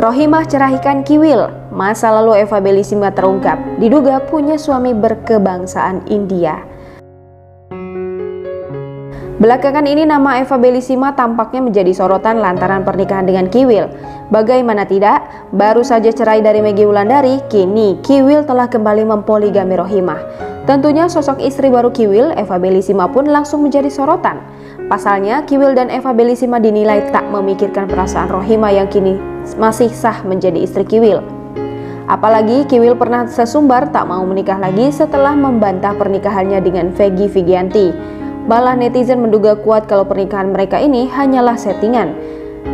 Rohimah ceraikan Kiwil, masa lalu Eva Bellissima terungkap, diduga punya suami berkebangsaan India. Belakangan ini nama Eva Bellissima tampaknya menjadi sorotan lantaran pernikahan dengan Kiwil. Bagaimana tidak, baru saja cerai dari Meggy Wulandari, kini Kiwil telah kembali mempoligami Rohimah. Tentunya sosok istri baru Kiwil, Eva Bellissima pun langsung menjadi sorotan. Pasalnya, Kiwil dan Eva Bellissima dinilai tak memikirkan perasaan Rohimah yang kini masih sah menjadi istri Kiwil. Apalagi Kiwil pernah sesumbar tak mau menikah lagi setelah membantah pernikahannya dengan Veggy Vigianti. Malah netizen menduga kuat kalau pernikahan mereka ini hanyalah settingan.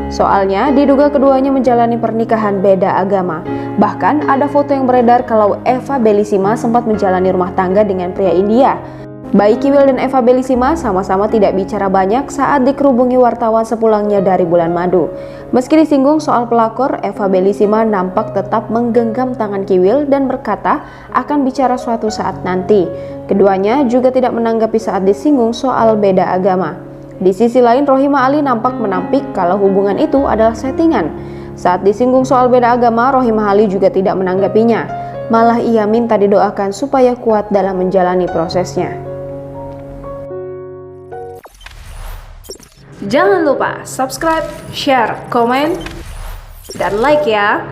Soalnya diduga keduanya menjalani pernikahan beda agama. Bahkan ada foto yang beredar kalau Eva Bellissima sempat menjalani rumah tangga dengan pria India. Baik Kiwil dan Eva Bellissima sama-sama tidak bicara banyak saat dikerubungi wartawan sepulangnya dari bulan madu. Meski disinggung soal pelakor, Eva Bellissima nampak tetap menggenggam tangan Kiwil dan berkata akan bicara suatu saat nanti. Keduanya juga tidak menanggapi saat disinggung soal beda agama. Di sisi lain, Rohimah Ali nampak menampik kalau hubungan itu adalah settingan. Saat disinggung soal beda agama, Rohimah Ali juga tidak menanggapinya. Malah ia minta didoakan supaya kuat dalam menjalani prosesnya. Jangan lupa subscribe, share, komen, dan like ya!